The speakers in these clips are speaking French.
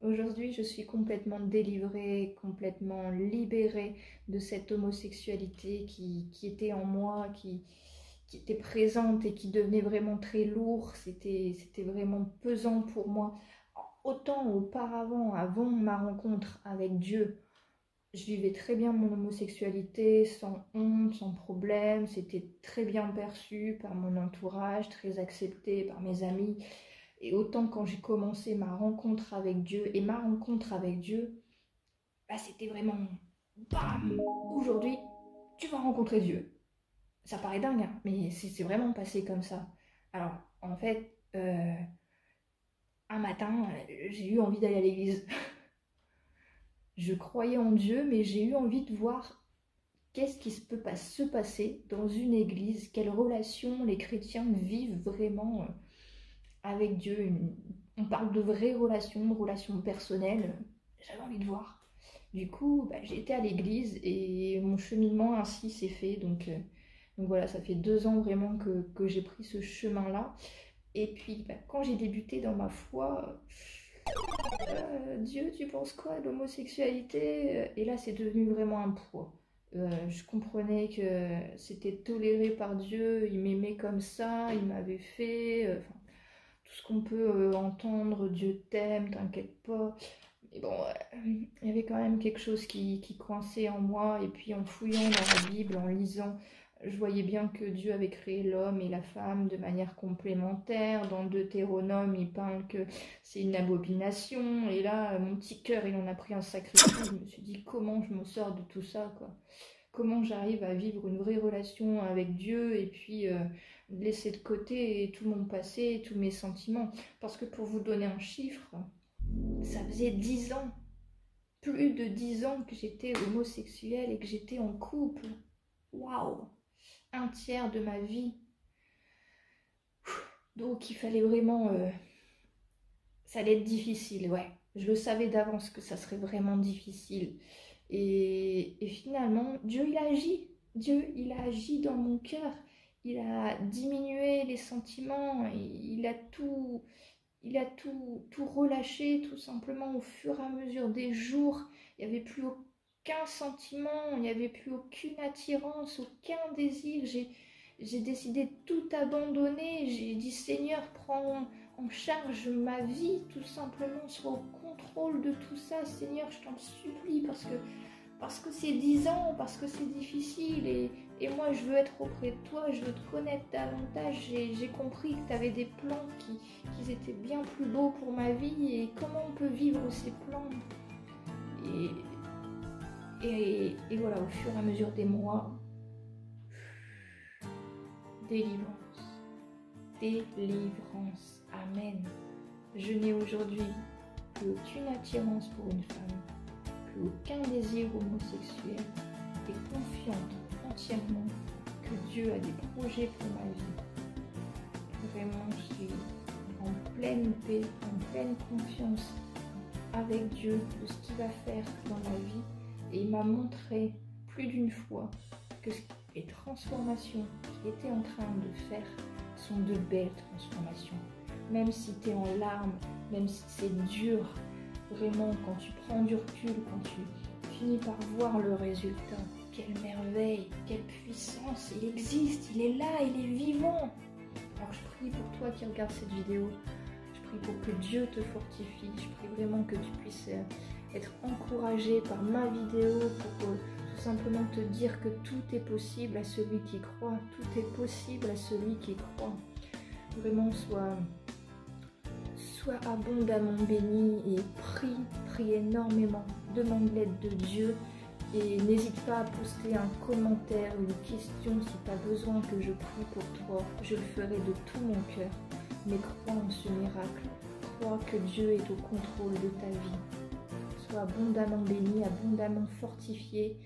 Aujourd'hui, je suis complètement délivrée, complètement libérée de cette homosexualité qui était en moi, qui était présente et qui devenait vraiment très lourd. C'était vraiment pesant pour moi. Autant auparavant, avant ma rencontre avec Dieu, je vivais très bien mon homosexualité sans honte, sans problème. C'était très bien perçu par mon entourage, très accepté par mes amis. Et autant quand j'ai commencé ma rencontre avec Dieu, et ma rencontre avec Dieu, bah, c'était vraiment bam! Aujourd'hui, tu vas rencontrer Dieu. Ça paraît dingue, hein, mais c'est vraiment passé comme ça. Alors, en fait, un matin, j'ai eu envie d'aller à l'église. Je croyais en Dieu, mais j'ai eu envie de voir qu'est-ce qui peut se passer dans une église, quelles relations les chrétiens vivent vraiment avec Dieu. On parle de vraies relations personnelles. J'avais envie de voir. Du coup, bah, j'ai été à l'église et mon cheminement ainsi s'est fait. Donc voilà, ça fait 2 ans vraiment que j'ai pris ce chemin-là. Et puis, bah, quand j'ai débuté dans ma foi, Dieu, tu penses quoi de l'homosexualité? Et là, c'est devenu vraiment un poids. Je comprenais que c'était toléré par Dieu, il m'aimait comme ça, il m'avait fait, enfin, tout ce qu'on peut entendre, Dieu t'aime, t'inquiète pas. Mais bon, il y avait quand même quelque chose qui coinçait en moi, et puis en fouillant dans la Bible, en lisant, je voyais bien que Dieu avait créé l'homme et la femme de manière complémentaire. Dans Deutéronome, il parle que c'est une abomination. Et là, mon petit cœur, il en a pris un sacré coup. Je me suis dit, comment je me sors de tout ça, quoi? Comment j'arrive à vivre une vraie relation avec Dieu et puis laisser de côté tout mon passé, tous mes sentiments. Parce que pour vous donner un chiffre, ça faisait 10 ans, plus de 10 ans que j'étais homosexuelle et que j'étais en couple. Waouh! Un tiers de ma vie. Donc il fallait vraiment... ça allait être difficile, ouais. Je le savais d'avance que ça serait vraiment difficile. Et finalement, Dieu, il a agi. Dieu, il a agi dans mon cœur. Il a diminué les sentiments. Il a tout relâché, tout simplement, au fur et à mesure des jours. Il n'y avait plus aucun sentiment, il n'y avait plus aucune attirance, aucun désir. J'ai décidé de tout abandonner. J'ai dit, Seigneur, prends en charge ma vie, tout simplement, sois au contrôle de tout ça. Seigneur, je t'en supplie, parce que c'est 10 ans, parce que c'est difficile, et moi je veux être auprès de toi, je veux te connaître davantage. J'ai compris que tu avais des plans qui étaient bien plus beaux pour ma vie, et comment on peut vivre ces plans. Et voilà, au fur et à mesure des mois, délivrance, amen. Je n'ai aujourd'hui plus aucune attirance pour une femme, plus aucun désir homosexuel, et confiante entièrement que Dieu a des projets pour ma vie. Vraiment, je suis en pleine paix, en pleine confiance avec Dieu de ce qu'il va faire dans ma vie. Et il m'a montré plus d'une fois que les transformations qu'il était en train de faire sont de belles transformations. Même si tu es en larmes, même si c'est dur, vraiment, quand tu prends du recul, quand tu finis par voir le résultat, quelle merveille, quelle puissance, il existe, il est là, il est vivant. Alors je prie pour toi qui regardes cette vidéo, je prie pour que Dieu te fortifie, je prie vraiment que tu puisses être encouragé par ma vidéo pour tout simplement te dire que tout est possible à celui qui croit, tout est possible à celui qui croit. Vraiment, sois abondamment béni et prie énormément, demande l'aide de Dieu et n'hésite pas à poster un commentaire ou une question si tu as besoin que je prie pour toi. Je le ferai de tout mon cœur, mais crois en ce miracle, crois que Dieu est au contrôle de ta vie. Sois abondamment béni, abondamment fortifié.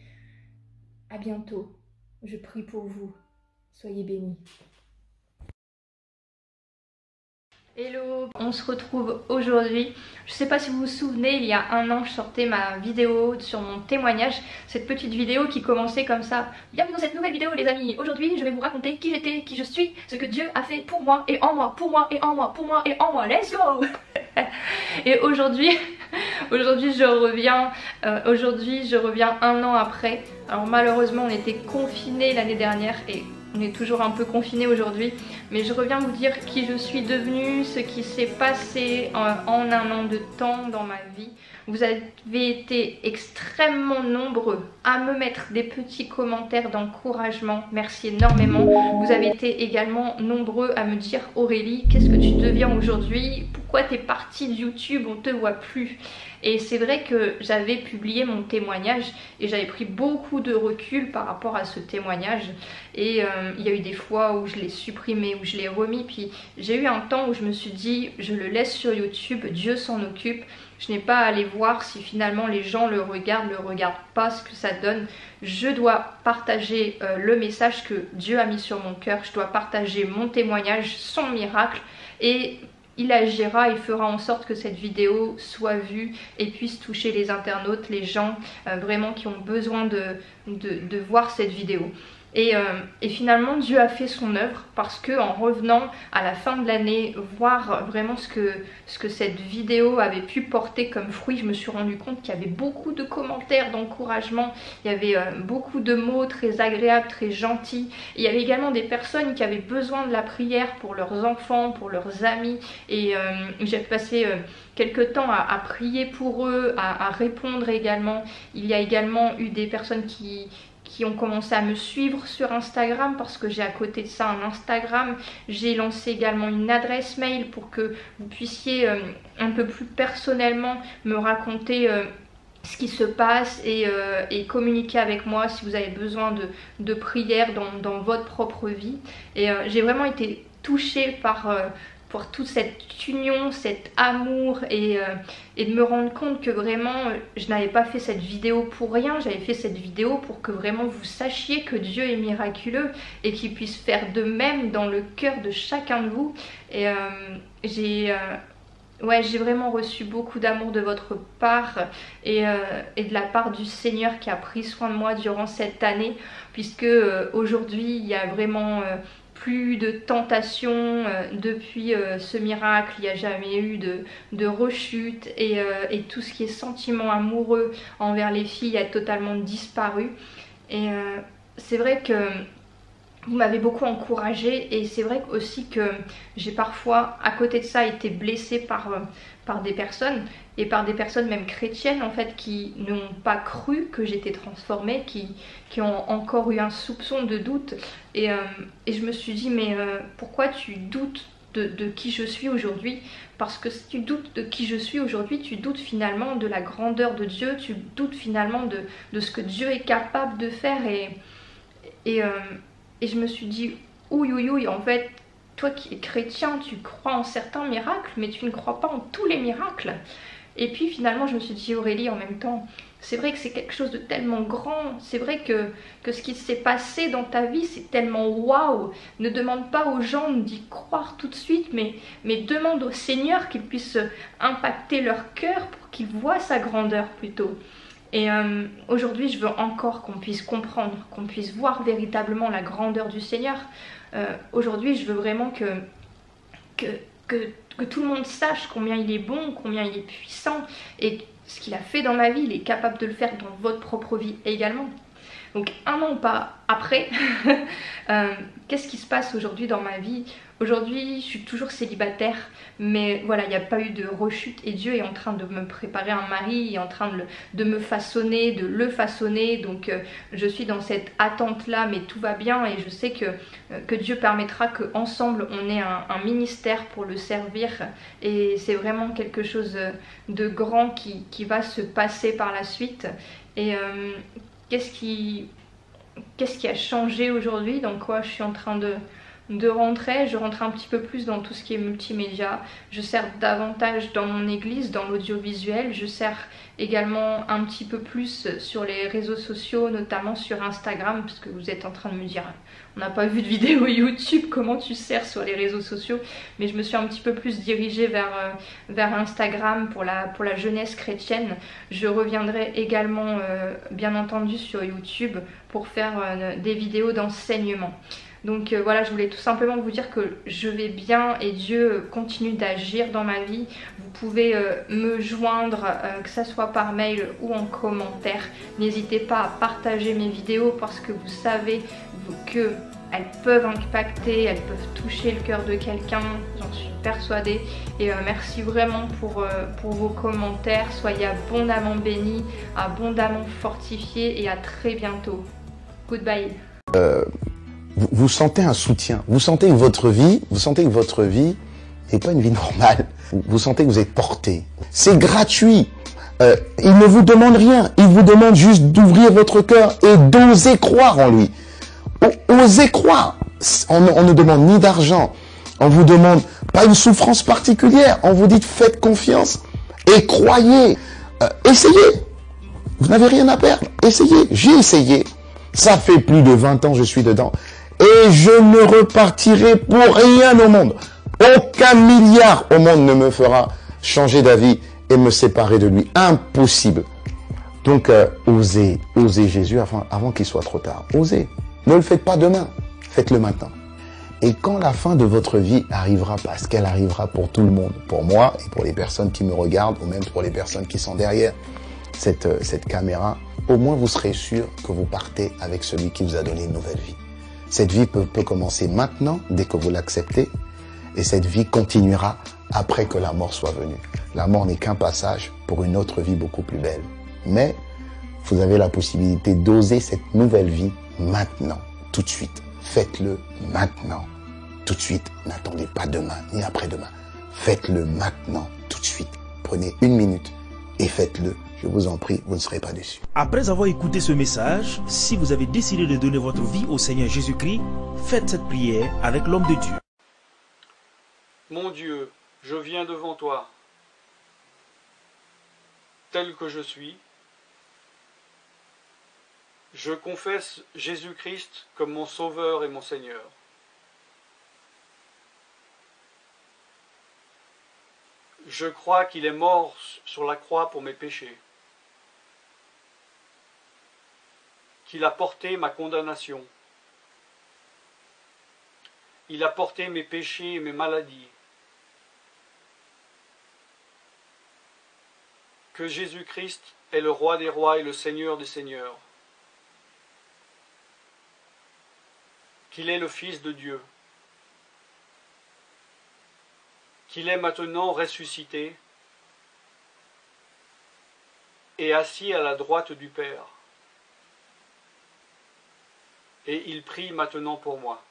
À bientôt, je prie pour vous, soyez bénis. Hello, on se retrouve aujourd'hui. Je ne sais pas si vous vous souvenez, il y a 1 an, je sortais ma vidéo sur mon témoignage. Cette petite vidéo qui commençait comme ça. Bienvenue dans cette nouvelle vidéo les amis. Aujourd'hui, je vais vous raconter qui j'étais, qui je suis, ce que Dieu a fait pour moi et en moi, pour moi et en moi, pour moi et en moi. Let's go. Et aujourd'hui, Aujourd'hui je reviens, un an après. Alors malheureusement on était confinés l'année dernière et on est toujours un peu confinés aujourd'hui. Mais je reviens vous dire qui je suis devenue, ce qui s'est passé en un an de temps dans ma vie. Vous avez été extrêmement nombreux à me mettre des petits commentaires d'encouragement. Merci énormément. Vous avez été également nombreux à me dire « Aurélie, qu'est-ce que tu deviens aujourd'hui? Pourquoi t'es partie de YouTube? On te voit plus ?» Et c'est vrai que j'avais publié mon témoignage et j'avais pris beaucoup de recul par rapport à ce témoignage. Et il y a eu des fois où je l'ai supprimé, où je l'ai remis. Puis j'ai eu un temps où je me suis dit « Je le laisse sur YouTube, Dieu s'en occupe ». Je n'ai pas à aller voir si finalement les gens le regardent pas, ce que ça donne. Je dois partager le message que Dieu a mis sur mon cœur. Je dois partager mon témoignage, son miracle. Et il agira, il fera en sorte que cette vidéo soit vue et puisse toucher les internautes, les gens vraiment qui ont besoin de voir cette vidéo. Et finalement Dieu a fait son œuvre parce que en revenant à la fin de l'année voir vraiment ce que cette vidéo avait pu porter comme fruit, je me suis rendu compte qu'il y avait beaucoup de commentaires d'encouragement, il y avait beaucoup de mots très agréables, très gentils. Et il y avait également des personnes qui avaient besoin de la prière pour leurs enfants, pour leurs amis, et j'ai passé quelques temps à prier pour eux, à répondre également. Il y a également eu des personnes qui ont commencé à me suivre sur Instagram parce que j'ai à côté de ça un Instagram. J'ai lancé également une adresse mail pour que vous puissiez un peu plus personnellement me raconter ce qui se passe et communiquer avec moi si vous avez besoin de prière dans votre propre vie. Et j'ai vraiment été touchée pour toute cette union, cet amour et de me rendre compte que vraiment je n'avais pas fait cette vidéo pour rien. J'avais fait cette vidéo pour que vraiment vous sachiez que Dieu est miraculeux et qu'il puisse faire de même dans le cœur de chacun de vous. Et j'ai vraiment reçu beaucoup d'amour de votre part et de la part du Seigneur qui a pris soin de moi durant cette année, puisque aujourd'hui il y a vraiment plus de tentation depuis ce miracle. Il n'y a jamais eu de rechute et tout ce qui est sentiment amoureux envers les filles a totalement disparu. Et c'est vrai que vous m'avez beaucoup encouragée et c'est vrai aussi que j'ai parfois à côté de ça été blessée par des personnes et par des personnes même chrétiennes en fait qui n'ont pas cru que j'étais transformée, qui ont encore eu un soupçon de doute et je me suis dit mais pourquoi tu doutes de qui je suis aujourd'hui? Parce que si tu doutes de qui je suis aujourd'hui, tu doutes finalement de la grandeur de Dieu, tu doutes finalement de ce que Dieu est capable de faire et je me suis dit, ouïe, en fait, toi qui es chrétien, tu crois en certains miracles, mais tu ne crois pas en tous les miracles. Et puis finalement, je me suis dit, Aurélie, en même temps, c'est vrai que c'est quelque chose de tellement grand. C'est vrai que ce qui s'est passé dans ta vie, c'est tellement waouh. Ne demande pas aux gens d'y croire tout de suite, mais demande au Seigneur qu'il puisse impacter leur cœur pour qu'ils voient sa grandeur plutôt. Et aujourd'hui je veux encore qu'on puisse comprendre, qu'on puisse voir véritablement la grandeur du Seigneur. Aujourd'hui je veux vraiment que tout le monde sache combien il est bon, combien il est puissant et ce qu'il a fait dans ma vie, il est capable de le faire dans votre propre vie également. Donc un an pas après, qu'est-ce qui se passe aujourd'hui dans ma vie? Aujourd'hui je suis toujours célibataire, mais voilà, il n'y a pas eu de rechute et Dieu est en train de me préparer un mari, il est en train de me façonner, de le façonner. Donc je suis dans cette attente là, mais tout va bien et je sais que Dieu permettra qu'ensemble on ait un ministère pour le servir. Et c'est vraiment quelque chose de grand qui va se passer par la suite. Et qu'est-ce qui a changé aujourd'hui? Dans quoi je suis en train de rentrer? Je rentre un petit peu plus dans tout ce qui est multimédia. Je sers davantage dans mon église, dans l'audiovisuel. Je sers également un petit peu plus sur les réseaux sociaux, notamment sur Instagram, parce que vous êtes en train de me dire on n'a pas vu de vidéo YouTube, comment tu sers sur les réseaux sociaux? Mais je me suis un petit peu plus dirigée vers Instagram pour la jeunesse chrétienne. Je reviendrai également bien entendu sur YouTube pour faire des vidéos d'enseignement. Donc voilà, je voulais tout simplement vous dire que je vais bien et Dieu continue d'agir dans ma vie. Vous pouvez me joindre, que ce soit par mail ou en commentaire. N'hésitez pas à partager mes vidéos parce que vous savez que elles peuvent impacter, elles peuvent toucher le cœur de quelqu'un, j'en suis persuadée. Et merci vraiment pour vos commentaires. Soyez abondamment bénis, abondamment fortifiés et à très bientôt. Goodbye. Vous sentez un soutien, vous sentez que votre vie n'est pas une vie normale. Vous sentez que vous êtes porté. C'est gratuit. Il ne vous demande rien. Il vous demande juste d'ouvrir votre cœur et d'oser croire en lui. Osez croire. On ne demande ni d'argent. On vous demande pas une souffrance particulière. On vous dit faites confiance et croyez. Essayez. Vous n'avez rien à perdre. Essayez. J'ai essayé. Ça fait plus de 20 ans que je suis dedans. Et je ne repartirai pour rien au monde. Aucun milliard au monde ne me fera changer d'avis et me séparer de lui. Impossible. Donc, osez Jésus avant qu'il soit trop tard. Osez. Ne le faites pas demain. Faites-le maintenant. Et quand la fin de votre vie arrivera, parce qu'elle arrivera pour tout le monde, pour moi et pour les personnes qui me regardent, ou même pour les personnes qui sont derrière cette caméra, au moins vous serez sûr que vous partez avec celui qui vous a donné une nouvelle vie. Cette vie peut commencer maintenant, dès que vous l'acceptez, et cette vie continuera après que la mort soit venue. La mort n'est qu'un passage pour une autre vie beaucoup plus belle. Mais vous avez la possibilité d'oser cette nouvelle vie maintenant, tout de suite. Faites-le maintenant, tout de suite. N'attendez pas demain, ni après-demain. Faites-le maintenant, tout de suite. Prenez 1 minute et faites-le. Je vous en prie, vous ne serez pas déçus. Après avoir écouté ce message, si vous avez décidé de donner votre vie au Seigneur Jésus-Christ, faites cette prière avec l'homme de Dieu. Mon Dieu, je viens devant toi, tel que je suis. Je confesse Jésus-Christ comme mon Sauveur et mon Seigneur. Je crois qu'il est mort sur la croix pour mes péchés, qu'il a porté ma condamnation, il a porté mes péchés et mes maladies, que Jésus-Christ est le Roi des rois et le Seigneur des seigneurs, qu'il est le Fils de Dieu, qu'il est maintenant ressuscité et assis à la droite du Père. Et il prie maintenant pour moi.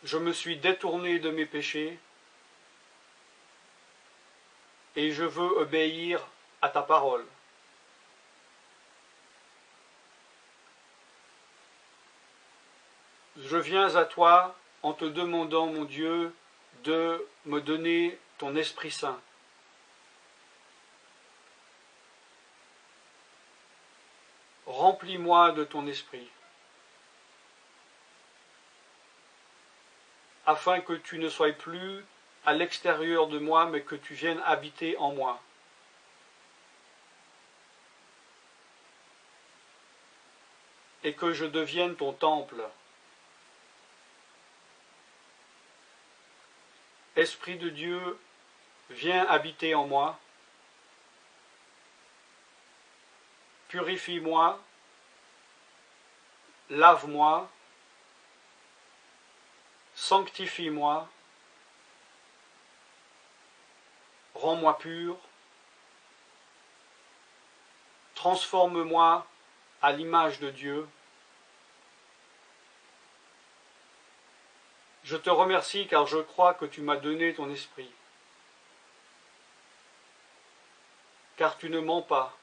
Je me suis détourné de mes péchés et je veux obéir à ta parole. Je viens à toi en te demandant, mon Dieu, de me donner ton Esprit Saint. Remplis-moi de ton Esprit, afin que tu ne sois plus à l'extérieur de moi, mais que tu viennes habiter en moi. Et que je devienne ton temple. Esprit de Dieu, viens habiter en moi. Purifie-moi, lave-moi, sanctifie-moi, rends-moi pur, transforme-moi à l'image de Dieu. Je te remercie car je crois que tu m'as donné ton esprit, car tu ne mens pas,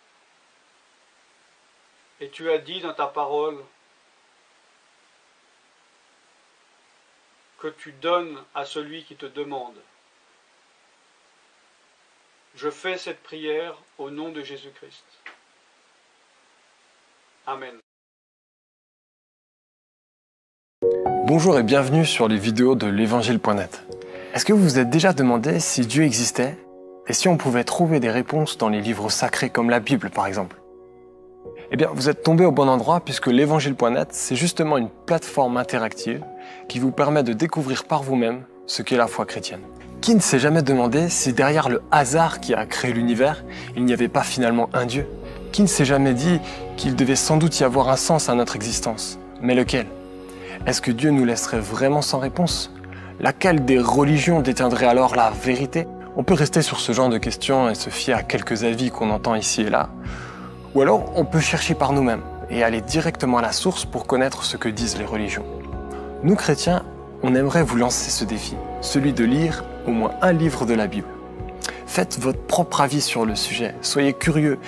et tu as dit dans ta parole que tu donnes à celui qui te demande. Je fais cette prière au nom de Jésus-Christ. Amen. Bonjour et bienvenue sur les vidéos de l'évangile.net. Est-ce que vous vous êtes déjà demandé si Dieu existait et si on pouvait trouver des réponses dans les livres sacrés comme la Bible par exemple? Eh bien, vous êtes tombé au bon endroit puisque l'évangile.net, c'est justement une plateforme interactive qui vous permet de découvrir par vous-même ce qu'est la foi chrétienne. Qui ne s'est jamais demandé si derrière le hasard qui a créé l'univers, il n'y avait pas finalement un Dieu? Qui ne s'est jamais dit qu'il devait sans doute y avoir un sens à notre existence? Mais lequel? Est-ce que Dieu nous laisserait vraiment sans réponse? Laquelle des religions détiendrait alors la vérité? On peut rester sur ce genre de questions et se fier à quelques avis qu'on entend ici et là. Ou alors, on peut chercher par nous-mêmes et aller directement à la source pour connaître ce que disent les religions. Nous, chrétiens, on aimerait vous lancer ce défi, celui de lire au moins un livre de la Bible. Faites votre propre avis sur le sujet, soyez curieux.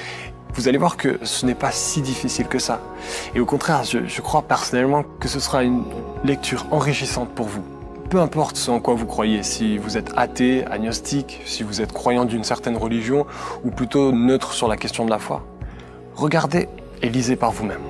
Vous allez voir que ce n'est pas si difficile que ça. Et au contraire, je crois personnellement que ce sera une lecture enrichissante pour vous. Peu importe ce en quoi vous croyez, si vous êtes athée, agnostique, si vous êtes croyant d'une certaine religion, ou plutôt neutre sur la question de la foi. Regardez et lisez par vous-même.